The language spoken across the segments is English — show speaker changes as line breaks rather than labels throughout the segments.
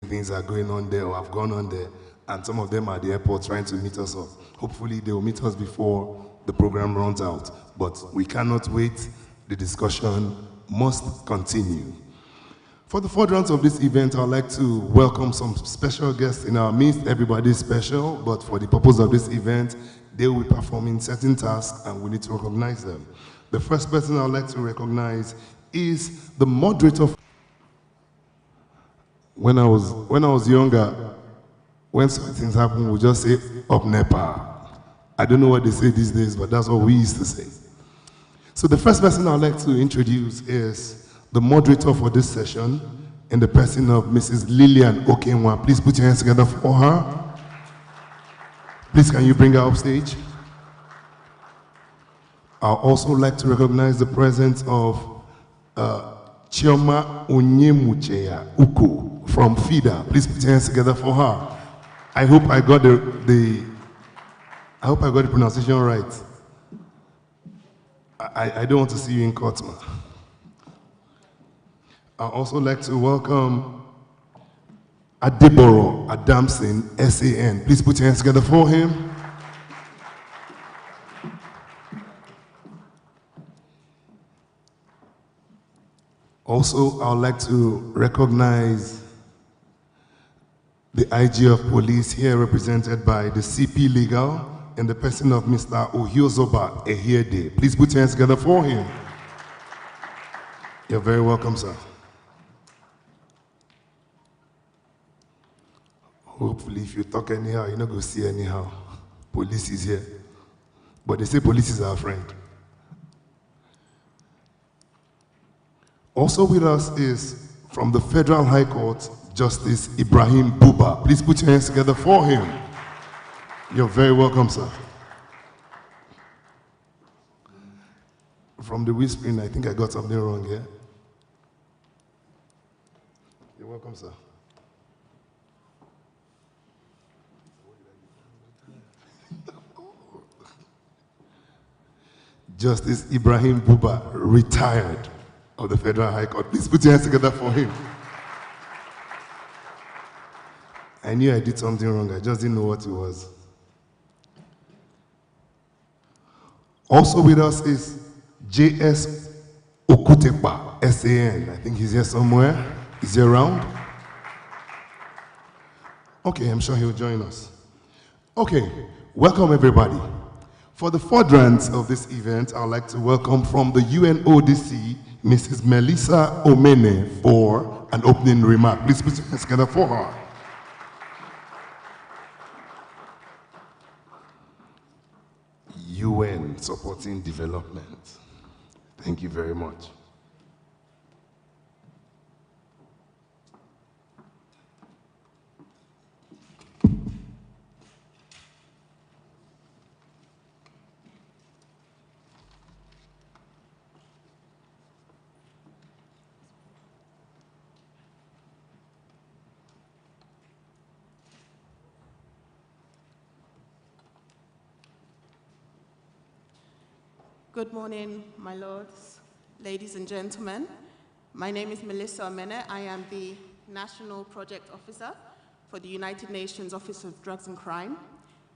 things are going on there or have gone on there, and some of them are at the airport trying to meet us up. Hopefully they will meet us before the program runs out, but we cannot wait. The discussion must continue. For the furtherance of this event, I'd like to welcome some special guests in our midst. Everybody's special, but for the purpose of this event, they will be performing certain tasks and we need to recognize them. The first person I'd like to recognize is the moderator. When I was younger, when certain things happen, we just say, up NEPA. I don't know what they say these days, but that's what we used to say. So the first person I'd like to introduce is the moderator for this session, in the person of Mrs. Lillian Okenwa. Please put your hands together for her. Please, can you bring her up stage? I'd also like to recognize the presence of Chioma Onyemucheya Uko from FIDA. Please put your hands together for her. I hope I got the pronunciation right. I don't want to see you in court, man. I'd also like to welcome Adeboro Adamson, SAN. Please put your hands together for him. Also, I would like to recognize the IG of Police here, represented by the CP Legal in the person of Mr. Ohiozoba Ehiede. Please put your hands together for him. You're very welcome, sir. Hopefully, if you talk anyhow, you're not going to see anyhow. Police is here. But they say police is our friend. Also with us is, from the Federal High Court, Justice Ibrahim Buba. Please put your hands together for him. You're very welcome, sir. From the whispering, I think I got something wrong here. You're welcome, sir. Justice Ibrahim Buba, retired of the Federal High Court. Please put your hands together for him. I knew I did something wrong, I just didn't know what it was. Also with us is J.S. Okutepa, SAN. I think he's here somewhere. Is he around? Okay, I'm sure he'll join us. Okay, welcome everybody. For the furtherance of this event, I'd like to welcome from the UNODC, Mrs. Melissa Omene, for an opening remark. Please put your hands together for her. UN supporting development. Thank you very much.
Good morning, my lords, ladies and gentlemen. My name is Melissa Omene. I am the National Project Officer for the United Nations Office of Drugs and Crime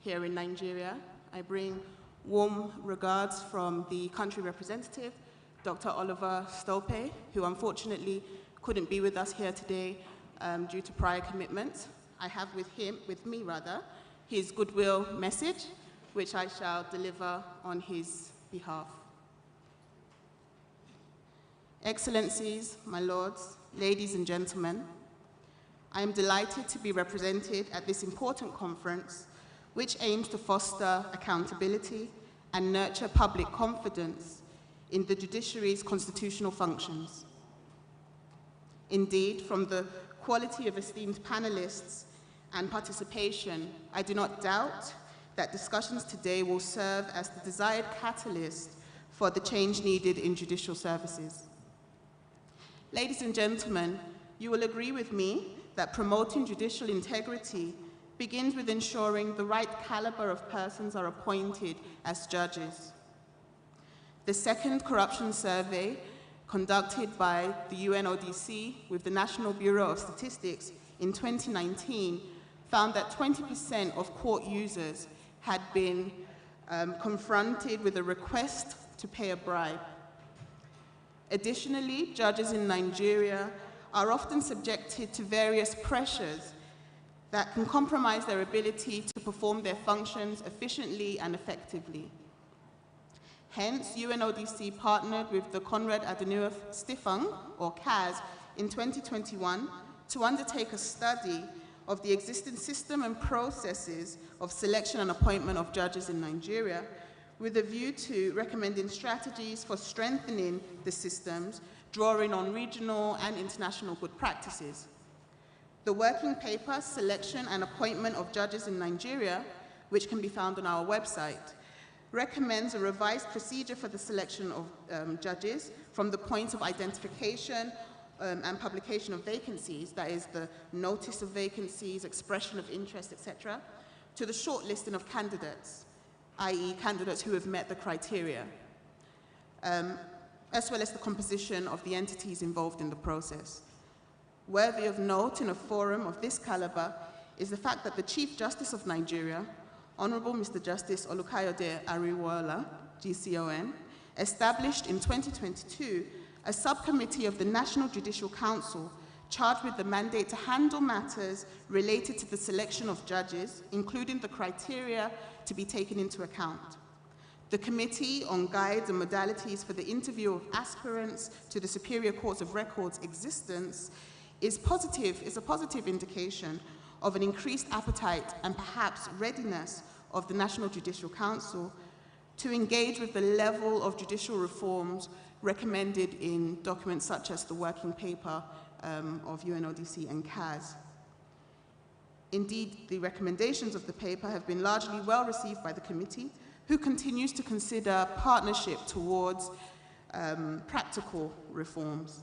here in Nigeria. I bring warm regards from the country representative, Dr. Oliver Stolpe, who unfortunately couldn't be with us here today due to prior commitments. I have with me, his goodwill message, which I shall deliver on his behalf. Excellencies, my lords, ladies and gentlemen, I am delighted to be represented at this important conference, which aims to foster accountability and nurture public confidence in the judiciary's constitutional functions. Indeed, from the quality of esteemed panelists and participation, I do not doubt that discussions today will serve as the desired catalyst for the change needed in judicial services. Ladies and gentlemen, you will agree with me that promoting judicial integrity begins with ensuring the right caliber of persons are appointed as judges. The second corruption survey conducted by the UNODC with the National Bureau of Statistics in 2019 found that 20% of court users had been confronted with a request to pay a bribe. Additionally, judges in Nigeria are often subjected to various pressures that can compromise their ability to perform their functions efficiently and effectively. Hence, UNODC partnered with the Konrad Adenauer Stiftung, or KAS, in 2021 to undertake a study of the existing system and processes of selection and appointment of judges in Nigeria, with a view to recommending strategies for strengthening the systems, drawing on regional and international good practices. The working paper, Selection and Appointment of Judges in Nigeria, which can be found on our website, recommends a revised procedure for the selection of judges from the point of identification and publication of vacancies, that is the notice of vacancies, expression of interest, etc., to the shortlisting of candidates, i.e. candidates who have met the criteria, as well as the composition of the entities involved in the process. Worthy of note in a forum of this caliber is the fact that the Chief Justice of Nigeria, Honorable Mr. Justice Olukayode Ariwoola, GCON, established in 2022 a subcommittee of the National Judicial Council charged with the mandate to handle matters related to the selection of judges, including the criteria to be taken into account. The Committee on Guides and Modalities for the Interview of Aspirants to the Superior Courts of Record's existence is a positive indication of an increased appetite and perhaps readiness of the National Judicial Council to engage with the level of judicial reforms recommended in documents such as the working paper of UNODC and KAS. Indeed, the recommendations of the paper have been largely well received by the committee, who continues to consider partnership towards practical reforms.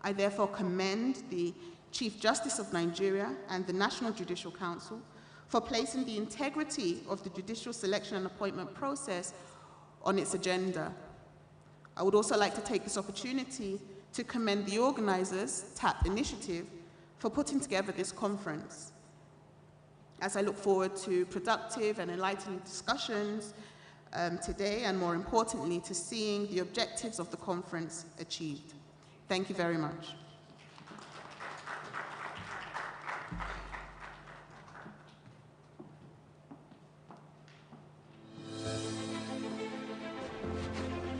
I therefore commend the Chief Justice of Nigeria and the National Judicial Council for placing the integrity of the judicial selection and appointment process on its agenda. I would also like to take this opportunity to commend the organizers, TAP Initiative, for putting together this conference, as I look forward to productive and enlightening discussions today, and more importantly, to seeing the objectives of the conference achieved. Thank you very much.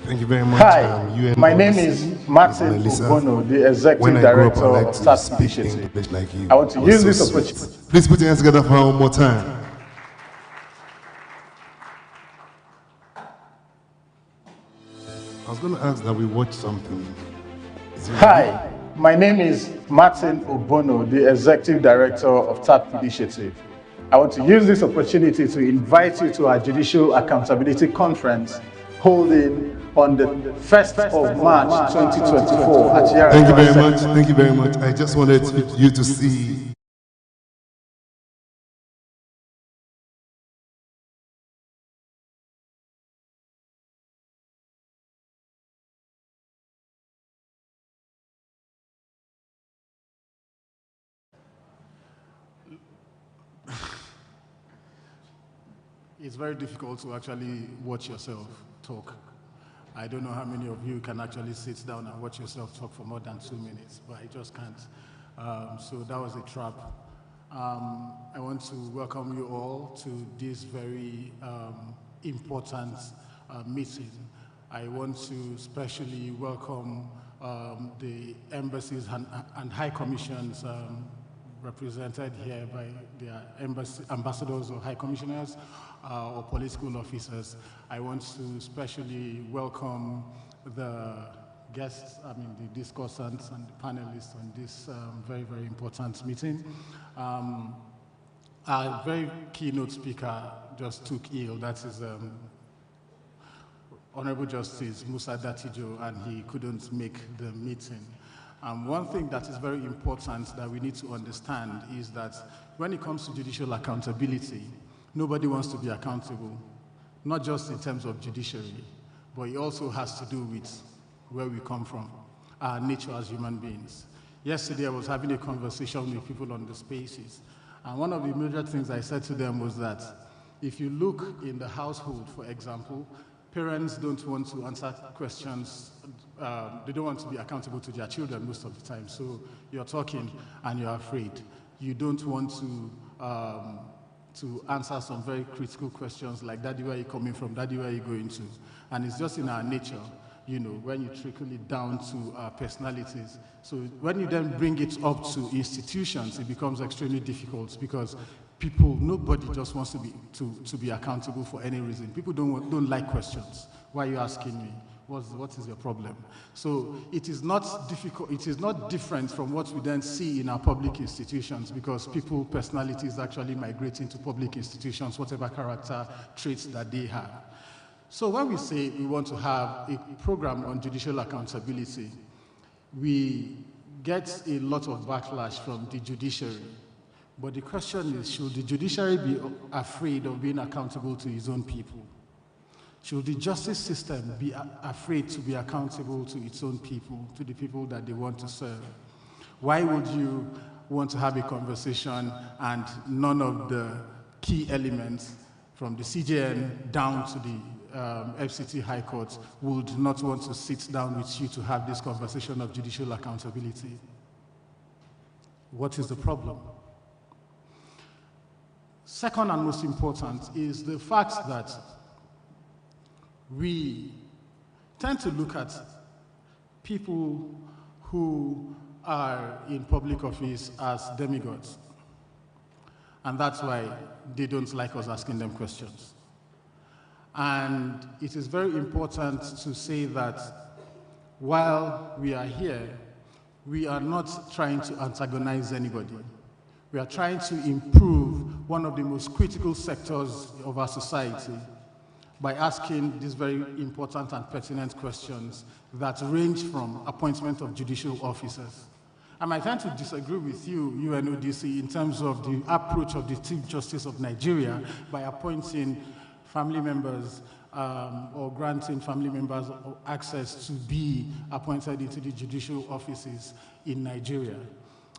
Thank you very much.
Hi, my name is Martin Obono, the Executive Director of TAP Initiative.
Like you.
I want to use this opportunity.
Please put your hands together for one more time. I was going to ask that we watch something.
Hi, my name is Martin Obono, the Executive Director of TAP Initiative. I want to use this opportunity to invite you to our Judicial Accountability Conference holding on the 1st of March 2024 at Yara.
Thank you very much. Thank you very much. I just wanted you to see
It's very difficult to actually watch yourself talk. I don't know how many of you can actually sit down and watch yourself talk for more than 2 minutes, but I just can't. So that was a trap. I want to welcome you all to this very important meeting. I want to especially welcome the embassies and high commissions represented here by their ambassadors or high commissioners or political officers. I want to especially welcome the guests, the discussants and the panelists on this very, very important meeting. Our very keynote speaker just took ill. That is Honorable Justice Musa Datijo, and he couldn't make the meeting. One thing that is very important that we need to understand is that when it comes to judicial accountability, nobody wants to be accountable, not just in terms of judiciary, but it also has to do with where we come from, our nature as human beings. Yesterday, I was having a conversation with people on the spaces, and one of the major things I said to them was that if you look in the household, for example, parents don't want to answer questions, they don't want to be accountable to their children most of the time. So you're talking and you're afraid. You don't want to answer some very critical questions like, Daddy, where are you coming from? Daddy, where are you going to? And it's just in our nature, you know, when you trickle it down to our personalities. So when you then bring it up to institutions, it becomes extremely difficult because nobody just wants to be accountable for any reason. People don't like questions. Why are you asking me? What is your problem? So it is not difficult. It is not different from what we then see in our public institutions because people's personalities actually migrate into public institutions, whatever character traits that they have. So when we say we want to have a program on judicial accountability, we get a lot of backlash from the judiciary. But the question is, should the judiciary be afraid of being accountable to its own people? Should the justice system be afraid to be accountable to its own people, to the people that they want to serve? Why would you want to have a conversation and none of the key elements from the CJN down to the FCT High Court would not want to sit down with you to have this conversation of judicial accountability? What is the problem? Second and most important is the fact that we tend to look at people who are in public office as demigods. And that's why they don't like us asking them questions. And it is very important to say that while we are here, we are not trying to antagonize anybody. We are trying to improve one of the most critical sectors of our society by asking these very important and pertinent questions that range from appointment of judicial officers. I might tend to disagree with you, UNODC, in terms of the approach of the Chief Justice of Nigeria by appointing family members or granting family members access to be appointed into the judicial offices in Nigeria,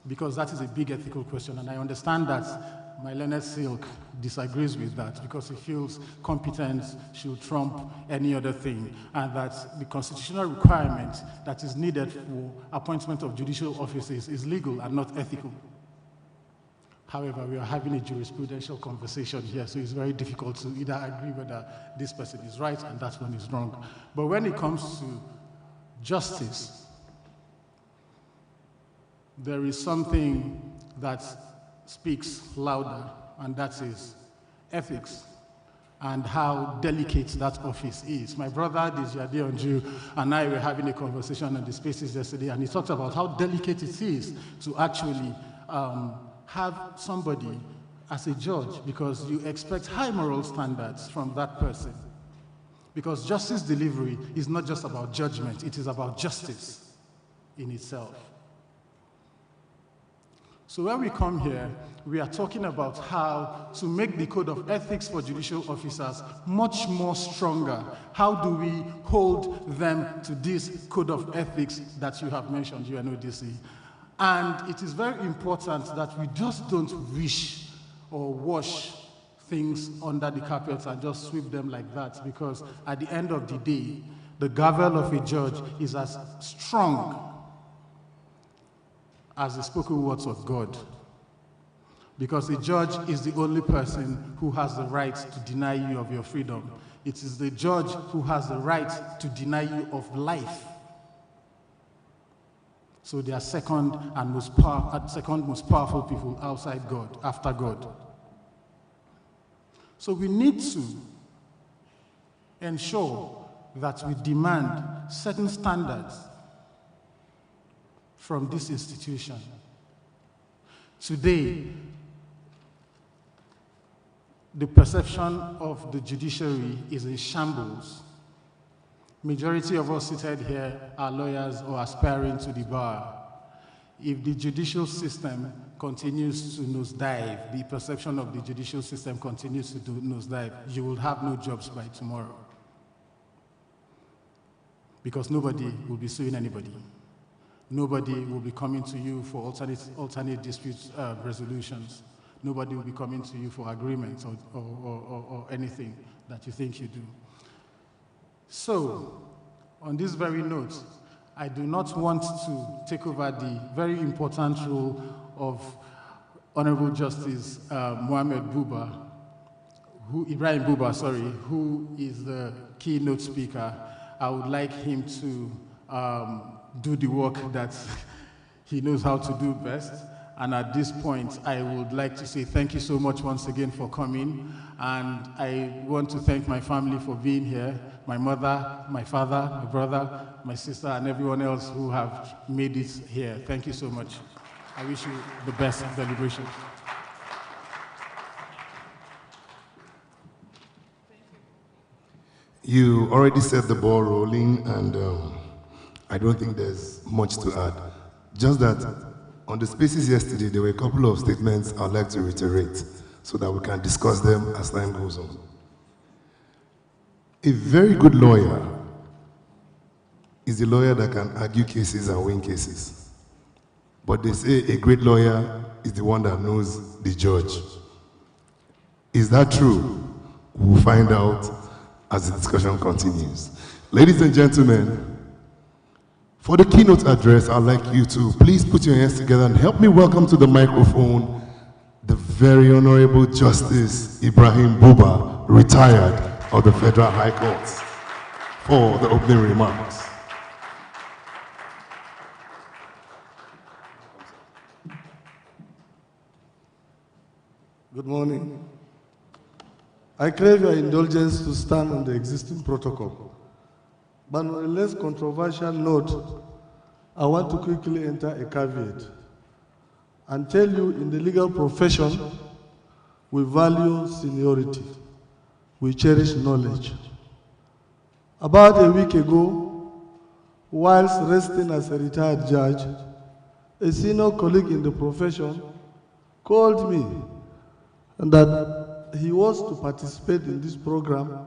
because that is a big ethical question, and I understand that my learned Silk disagrees with that because he feels competence should trump any other thing, and that the constitutional requirement that is needed for appointment of judicial offices is legal and not ethical. However, we are having a jurisprudential conversation here, so it's very difficult to either agree whether this person is right and that one is wrong. But when it comes to justice, there is something that speaks louder, and that is ethics and how delicate that office is. My brother, Desiade Onju, and I were having a conversation on the spaces yesterday, and he talked about how delicate it is to actually have somebody as a judge, because you expect high moral standards from that person. Because justice delivery is not just about judgment, it is about justice in itself. So when we come here, we are talking about how to make the code of ethics for judicial officers much more stronger. How do we hold them to this code of ethics that you have mentioned, UNODC? And it is very important that we just don't wish or wash things under the carpet and just sweep them like that, because at the end of the day, the gavel of a judge is as strong as the spoken words of God. Because a judge is the only person who has the right to deny you of your freedom. It is the judge who has the right to deny you of life. So they are second most powerful people outside God, after God. So we need to ensure that we demand certain standards from this institution. Today, the perception of the judiciary is in shambles. Majority of us seated here are lawyers or aspiring to the bar. If the judicial system continues to nosedive, the perception of the judicial system continues to nosedive, you will have no jobs by tomorrow. Because nobody will be suing anybody. Nobody will be coming to you for alternate dispute resolutions. Nobody will be coming to you for agreements or anything that you think you do. So, on this very note, I do not want to take over the very important role of Honorable Justice Ibrahim Buba, who is the keynote speaker. I would like him to do the work that he knows how to do best. And at this point, I would like to say thank you so much once again for coming. And I want to thank my family for being here, my mother, my father, my brother, my sister, and everyone else who have made it here. Thank you so much. I wish you the best celebration.
You already set the ball rolling, and I don't think there's much to add. Just that on the spaces yesterday, there were a couple of statements I'd like to reiterate so that we can discuss them as time goes on. A very good lawyer is a lawyer that can argue cases and win cases. But they say a great lawyer is the one that knows the judge. Is that true? We'll find out as the discussion continues. Ladies and gentlemen, for the keynote address, I'd like you to please put your hands together and help me welcome to the microphone the very Honorable Justice Ibrahim Buba, retired of the Federal High Court, for the opening remarks.
Good morning. I crave your indulgence to stand on the existing protocol. But on a less controversial note, I want to quickly enter a caveat and tell you in the legal profession, we value seniority. We cherish knowledge. About a week ago, whilst resting as a retired judge, a senior colleague in the profession called me and that he was to participate in this program,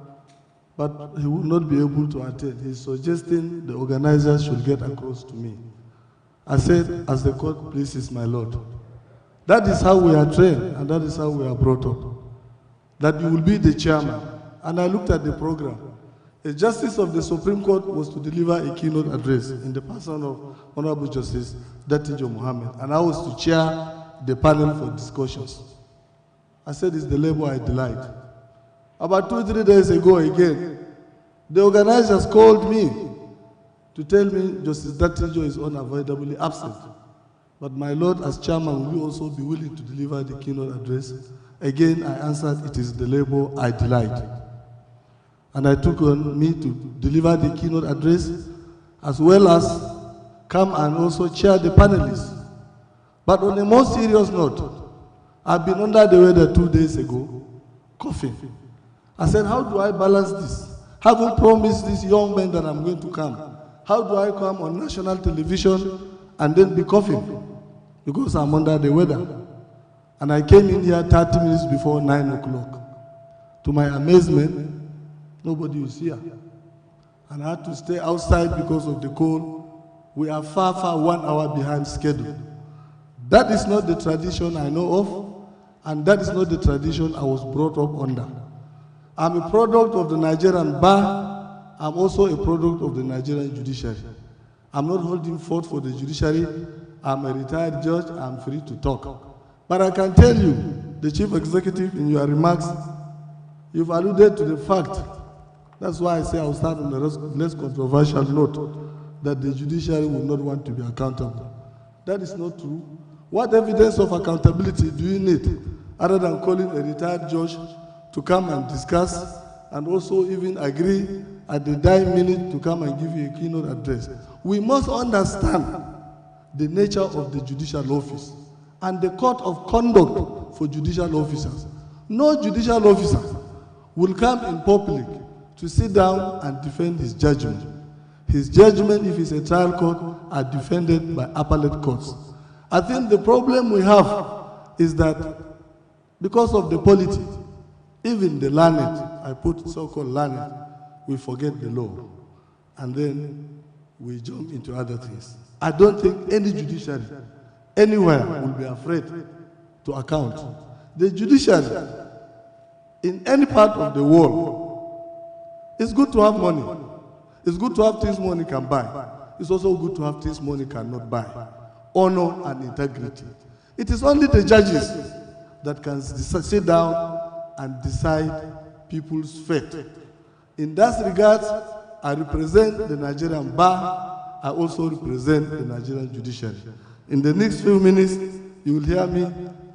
but he would not be able to attend. He's suggesting the organizers should get across to me. I said, as the court pleases, my lord. That is how we are trained, and that is how we are brought up. That you will be the chairman. And I looked at the program. A justice of the Supreme Court was to deliver a keynote address in the person of Honorable Justice Datinjo Mohammed, and I was to chair the panel for discussions. I said, it's the labor I delight. About 2-3 days ago again, the organizers called me to tell me Justice Datinjo is unavoidably absent. But my lord, as chairman, will you also be willing to deliver the keynote address? Again, I answered, it is the labor I delight. And I took on me to deliver the keynote address, as well as come and also chair the panelists. But on a more serious note, I've been under the weather 2 days ago, coughing. I said, how do I balance this? Having promised these young men that I'm going to come, how do I come on national television and then be coughing? Because I'm under the weather. And I came in here 30 minutes before 9 o'clock. To my amazement, nobody was here. And I had to stay outside because of the cold. We are far 1 hour behind schedule. That is not the tradition I know of, and that is not the tradition I was brought up under. I'm a product of the Nigerian bar. I'm also a product of the Nigerian judiciary. I'm not holding forth for the judiciary. I'm a retired judge. I'm free to talk. But I can tell you, the chief executive, in your remarks, you've alluded to the fact. That's why I say I'll start on the less controversial note, that the judiciary will not want to be accountable. That is not true. What evidence of accountability do you need other than calling a retired judge to come and discuss and also even agree at the dying minute to come and give you a keynote address? We must understand the nature of the judicial office and the code of conduct for judicial officers. No judicial officer will come in public to sit down and defend his judgment. His judgment, if it's a trial court, are defended by appellate courts. I think the problem we have is that because of the polity, even the learned, I put so-called learned, we forget the law. And then we jump into other things. I don't think any judiciary anywhere will be afraid to account. The judiciary in any part of the world, it's good to have money. It's good to have things money can buy. It's also good to have things money cannot buy. Honor and integrity. It is only the judges that can sit down and decide people's fate. In that regard, I represent the Nigerian bar. I also represent the Nigerian judiciary. In the next few minutes, you will hear me,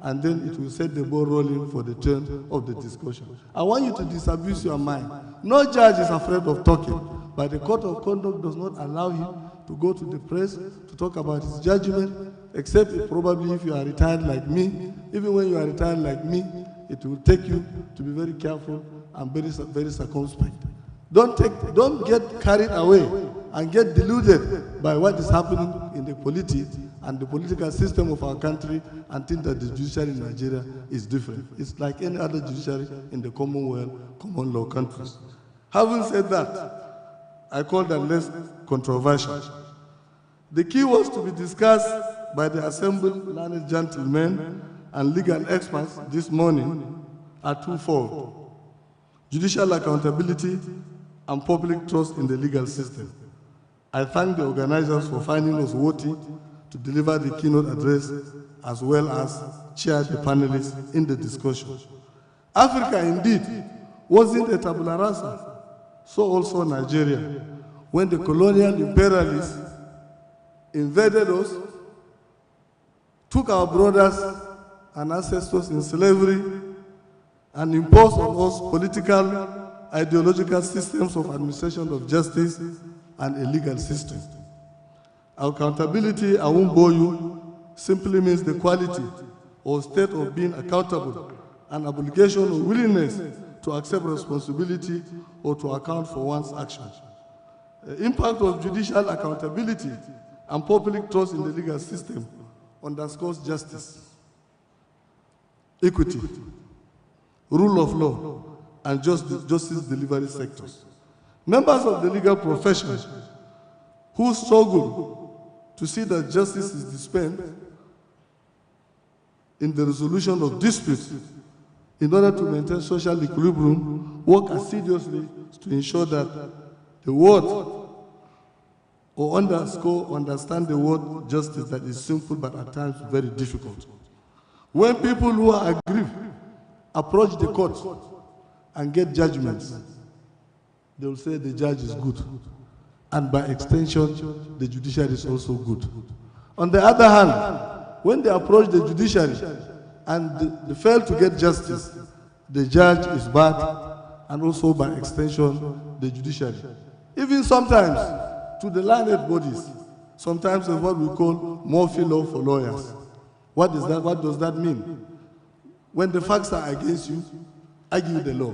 and then it will set the ball rolling for the turn of the discussion. I want you to disabuse your mind. No judge is afraid of talking, but the code of conduct does not allow him to go to the press to talk about his judgment, except probably if you are retired like me. Even when you are retired like me, it will take you to be very careful and very circumspect. Don't get carried away and get deluded by what is happening in the polity and the political system of our country and think that the judiciary in Nigeria is different. It's like any other judiciary in the Commonwealth, common law countries. Having said that, I call them less controversial. The key was to be discussed by the assembled learned gentlemen and legal experts this morning are twofold: judicial accountability and public trust in the legal system. I thank the organizers for finding us worthy to deliver the keynote address as well as chair the panelists in the discussion. Africa indeed wasn't a tabula rasa, so also Nigeria. When the colonial imperialists invaded us, took our brothers and ancestors in slavery, and imposed on us political, ideological systems of administration of justice and a legal system. Accountability, I won't bore you, simply means the quality or state of being accountable, an obligation or willingness to accept responsibility or to account for one's actions. The impact of judicial accountability and public trust in the legal system underscores justice, equity, rule of law, and justice delivery sectors. Members of the legal profession who struggle to see that justice is dispensed in the resolution of disputes in order to maintain social equilibrium, work assiduously to ensure that the word or understand the word justice that is simple but at times very difficult. When people who are aggrieved approach the court and get judgments, they will say the judge is good. And by extension, the judiciary is also good. On the other hand, when they approach the judiciary and they fail to get justice, the judge is bad, and also by extension, the judiciary. Even sometimes, to the learned bodies, sometimes it's what we call Murphy law for lawyers. What does that mean? When the facts are against you, argue the law.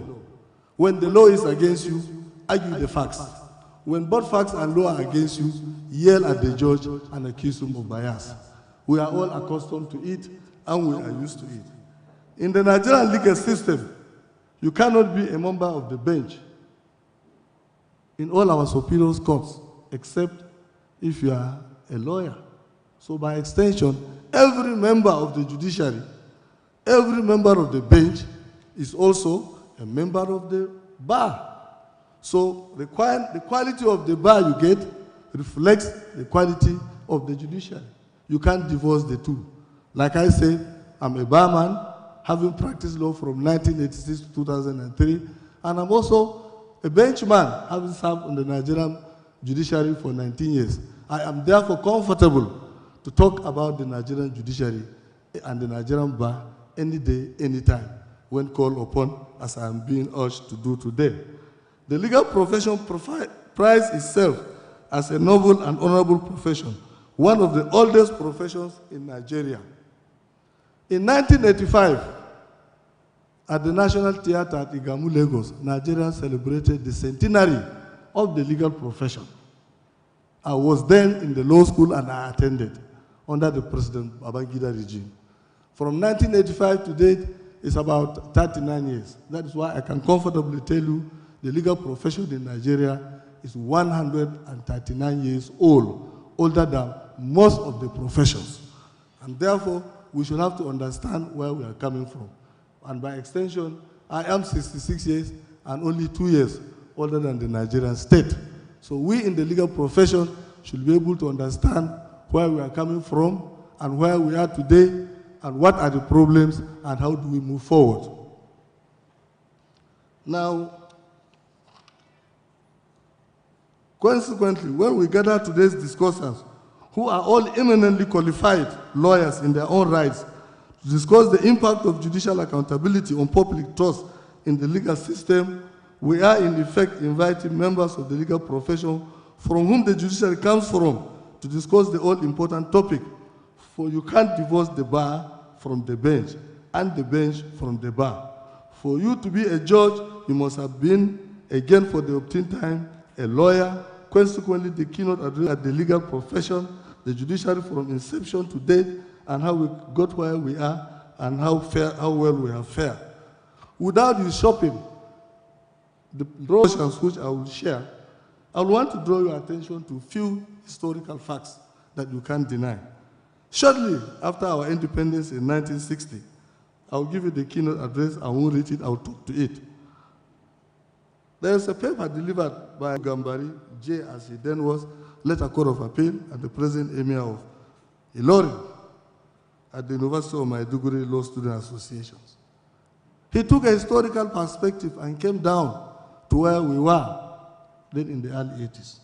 When the law is against you, argue the facts. When both facts and law are against you, yell at the judge and accuse him of bias. We are all accustomed to it, and we are used to it. In the Nigerian legal system, you cannot be a member of the bench in all our superior courts, except if you are a lawyer. So by extension, every member of the judiciary, every member of the bench is also a member of the bar. So the quality of the bar you get reflects the quality of the judiciary. You can't divorce the two. Like I say, I'm a barman, having practiced law from 1986 to 2003, and I'm also a benchman, having served on the Nigerian judiciary for 19 years. I am therefore comfortable to talk about the Nigerian judiciary and the Nigerian bar any day, anytime, when called upon, as I am being urged to do today. The legal profession prides itself as a noble and honorable profession, one of the oldest professions in Nigeria. In 1985, at the National Theatre at Igamu, Lagos, Nigeria celebrated the centenary of the legal profession. I was then in the law school and I attended under the President Babangida regime. From 1985 to date, it's about 39 years. That is why I can comfortably tell you the legal profession in Nigeria is 139 years old, older than most of the professions. And therefore, we should have to understand where we are coming from. And by extension, I am 66 years and only 2 years older than the Nigerian state. So we in the legal profession should be able to understand where we are coming from and where we are today and what are the problems and how do we move forward. Now, consequently, when we gather today's discussants, who are all eminently qualified lawyers in their own rights, to discuss the impact of judicial accountability on public trust in the legal system, we are in effect inviting members of the legal profession from whom the judiciary comes from to discuss the all-important topic, for you can't divorce the bar from the bench and the bench from the bar. For you to be a judge, you must have been, again for the obtained time, a lawyer. Consequently, the keynote address at the legal profession, the judiciary from inception to date, and how we got where we are, and how well we have fared. Without usurping the notions which I will share, I want to draw your attention to a few historical facts that you can't deny. Shortly after our independence in 1960, I will give you the keynote address. I won't read it, I will talk to it. There is a paper delivered by Gambari, J as he then was, later Court of Appeal, and the present Emir of Ilorin at the University of Maiduguri Law Student Associations. He took a historical perspective and came down to where we were then in the early 80s.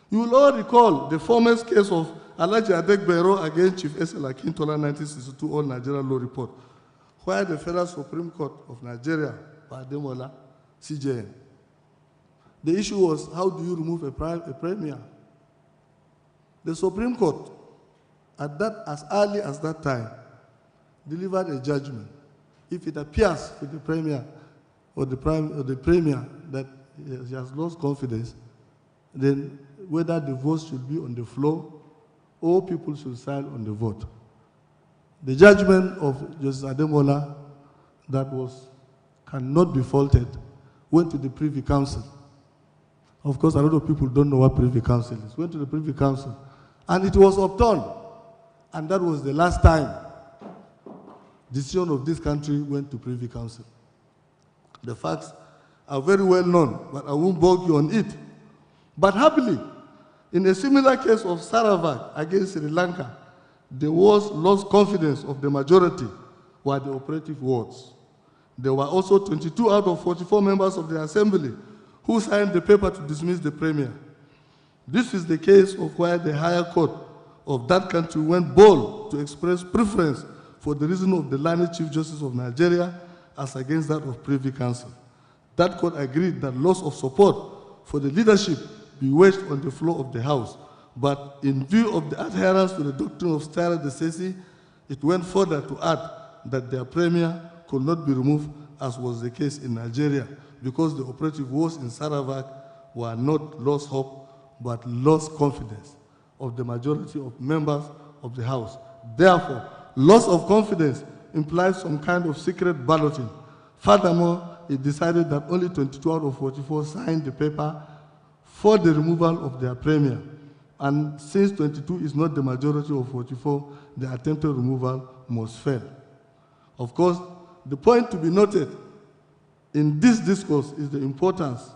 You will all recall the famous case of Alhaji Adegbero against Chief S.L. Akintola 1962 All Nigeria Law Report, where the Federal Supreme Court of Nigeria, Bademola, CJN, the issue was, how do you remove a premier? The Supreme Court, as early as that time, delivered a judgment. If it appears to the premier or the premier that he has lost confidence, then whether the vote should be on the floor or people should sign on the vote. The judgment of Justice Ademola that cannot be faulted went to the Privy Council. Of course, a lot of people don't know what Privy Council is. Went to the Privy Council, and it was upturned. And that was the last time decision of this country went to Privy Council. The facts are very well known, but I won't bog you on it. But happily, in a similar case of Sarawak against Sri Lanka, the words lost confidence of the majority were the operative words. There were also 22 out of 44 members of the Assembly who signed the paper to dismiss the Premier. This is the case of where the higher court of that country went bold to express preference for the reason of the learned Chief Justice of Nigeria as against that of Privy Council. That court agreed that loss of support for the leadership be waged on the floor of the House. But in view of the adherence to the doctrine of stare decisis, it went further to add that their Premier could not be removed, as was the case in Nigeria, because the operative words in Sarawak were not lost hope, but lost confidence of the majority of members of the House. Therefore, loss of confidence implies some kind of secret balloting. Furthermore, it decided that only 22 out of 44 signed the paper for the removal of their Premier. And since 22 is not the majority of 44, the attempted removal must fail. Of course, the point to be noted in this discourse is the importance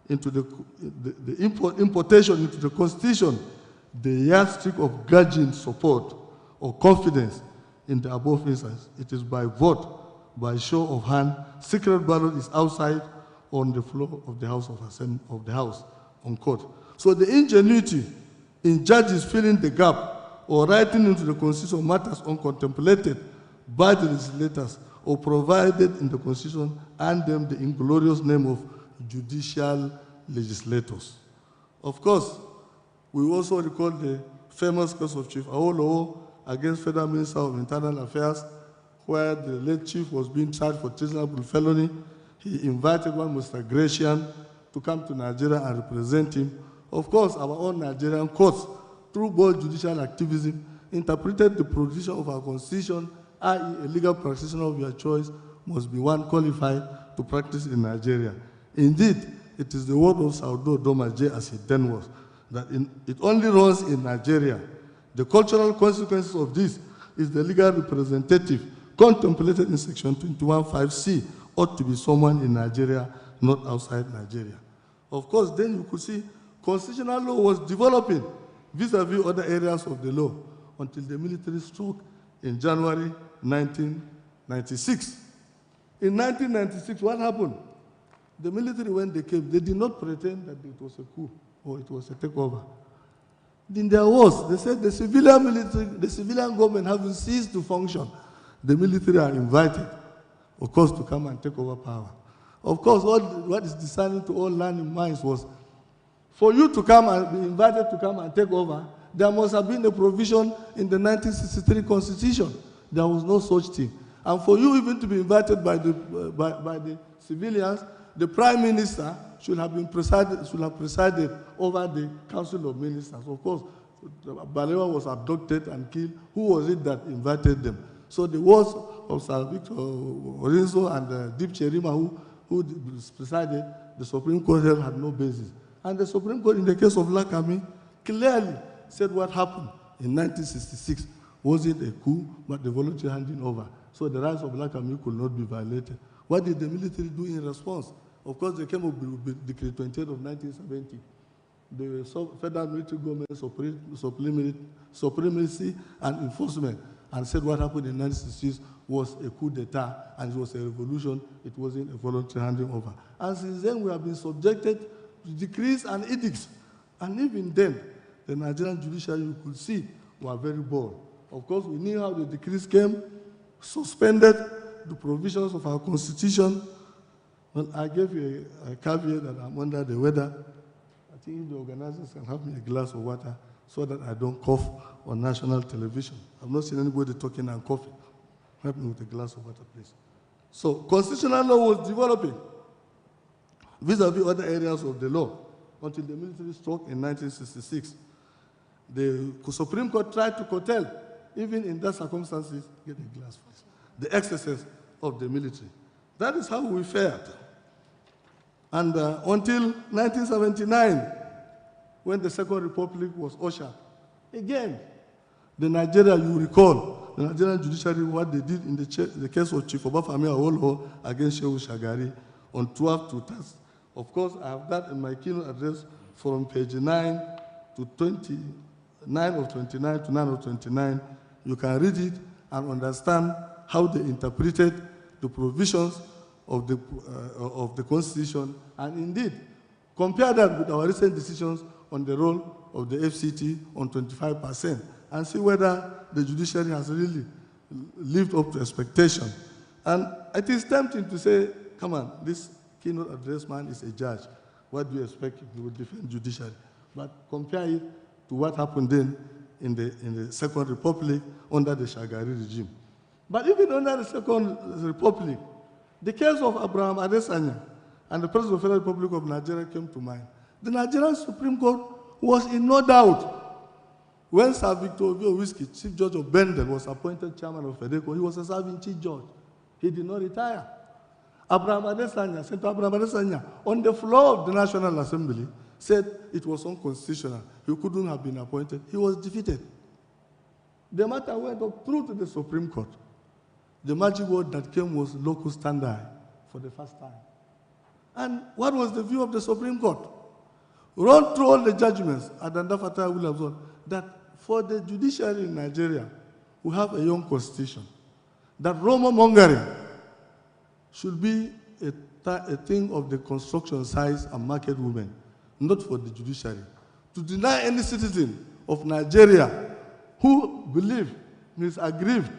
into the importation into the Constitution, the yardstick of gauging support or confidence in the above instance. It is by vote, by show of hand. Secret ballot is outside on the floor of the House of the House on court. So the ingenuity in judges filling the gap or writing into the Constitution matters uncontemplated by the legislators or provided in the Constitution and them the inglorious name of judicial legislators. Of course, we also recall the famous case of Chief Awolowo against Federal Minister of Internal Affairs, where the late chief was being charged for treasonable felony. He invited one Mr. Gratian to come to Nigeria and represent him. Of course, our own Nigerian courts, through both judicial activism, interpreted the provision of our Constitution, i.e. a legal practitioner of your choice must be one qualified to practice in Nigeria. Indeed, it is the word of Saudo Domaje, as he then was, that it only runs in Nigeria. The cultural consequences of this is the legal representative contemplated in Section 21(5)(c) ought to be someone in Nigeria, not outside Nigeria. Of course, then you could see constitutional law was developing vis-a-vis other areas of the law until the military struck in January 1996. In 1996, what happened? The military, when they came, they did not pretend that it was a coup or it was a takeover. Then there was, they said the civilian government having ceased to function, the military are invited, of course, to come and take over power. Of course, what is discerning to all learning minds was, for you to come and be invited to come and take over, there must have been a provision in the 1963 Constitution. There was no such thing. And for you even to be invited by the civilians, the Prime Minister should have presided over the Council of Ministers. Of course, Balewa was abducted and killed. Who was it that invited them? So the words of Sir Victor Orinso and Deep Cherima, who presided, the Supreme Court had no basis. And the Supreme Court, in the case of Lakami, clearly said what happened in 1966 wasn't a coup, but the voluntary handing over. So the rights of Lakami could not be violated. What did the military do in response? Of course, they came up with Decree 28 of 1970. The federal military government supremacy and enforcement, and said what happened in 1966 was a coup d'etat and it was a revolution. It wasn't a voluntary handing over. And since then, we have been subjected to decrees and edicts. And even then, the Nigerian judiciary, you could see, were very bold. Of course, we knew how the decrees came, suspended the provisions of our constitution. Well, I gave you a caveat that I'm under the weather. I think if the organizers can have me a glass of water so that I don't cough on national television. I've not seen anybody talking and coughing. Help me with a glass of water, please. So, constitutional law was developing vis-a-vis other areas of the law until the military struck in 1966. The Supreme Court tried to curtail, even in that circumstances, get a glass, please, the excesses of the military. That is how we fared. And until 1979, when the Second Republic was ushered, again, the Nigeria, you recall, the Nigerian judiciary, what they did in the case of Chief Obafemi Awolowo against Shehu Shagari on 12 to 10. Of course, I have that in my keynote address from page 9 to 29 of 29 to 9 of 29. You can read it and understand how they interpreted the provisions of the Constitution, and indeed, compare that with our recent decisions on the role of the FCT on 25%, and see whether the judiciary has really lived up to expectation. And it is tempting to say, come on, this keynote address man is a judge. What do you expect if he would defend judiciary? But compare it to what happened then in the Second Republic under the Shagari regime. But even under the Second Republic, the case of Abraham Adesanya and the President of the Federal Republic of Nigeria came to mind. The Nigerian Supreme Court was in no doubt. When Sir Victor Oviowski, Chief Judge of Bendel, was appointed chairman of FEDECO, he was a serving chief judge. He did not retire. Abraham Adesanya, Senator Abraham Adesanya, on the floor of the National Assembly, said it was unconstitutional. He couldn't have been appointed. He was defeated. The matter went up through to the Supreme Court. The magic word that came was locus standi for the first time. And what was the view of the Supreme Court? Run through all the judgments, Adanda Fatah will absorb, that for the judiciary in Nigeria, we have a young constitution, that Roma mongering should be a thing of the construction size and market women, not for the judiciary. To deny any citizen of Nigeria who believe is aggrieved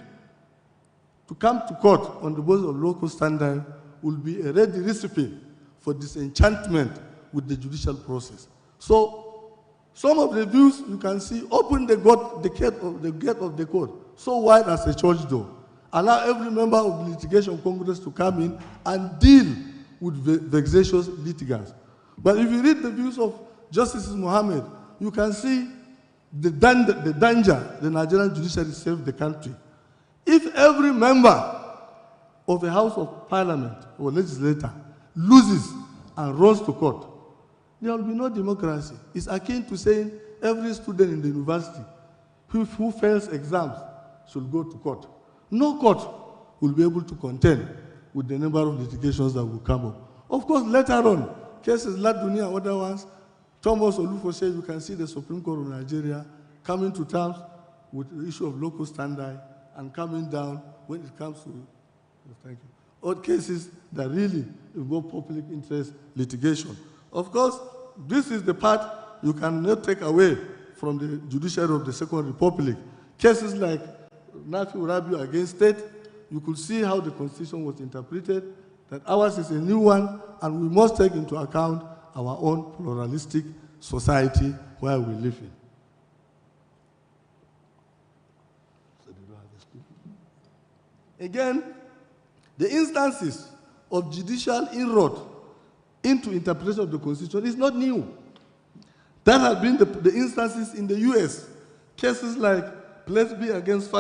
to come to court on the basis of local standard will be a ready recipe for disenchantment with the judicial process. So, some of the views you can see open the gate of the court so wide as a church door. Allow every member of the litigation Congress to come in and deal with vexatious litigants. But if you read the views of Justice Mohammed, you can see the danger the Nigerian judiciary saved the country. If every member of a House of Parliament or legislator loses and runs to court, there will be no democracy. It's akin to saying every student in the university who fails exams should go to court. No court will be able to contend with the number of litigations that will come up. Of course, later on, cases like Dunia and other ones, Thomas Olufo said you can see the Supreme Court of Nigeria coming to terms with the issue of local standard and coming down when it comes to, thank you, odd cases that really involve public interest litigation. Of course, this is the part you cannot take away from the judiciary of the Second Republic. Cases like Nafi Rabiu against state, you could see how the Constitution was interpreted, that ours is a new one, and we must take into account our own pluralistic society where we live in. Again, the instances of judicial inroad into interpretation of the Constitution is not new. That has been the instances in the US. Cases like Plessy against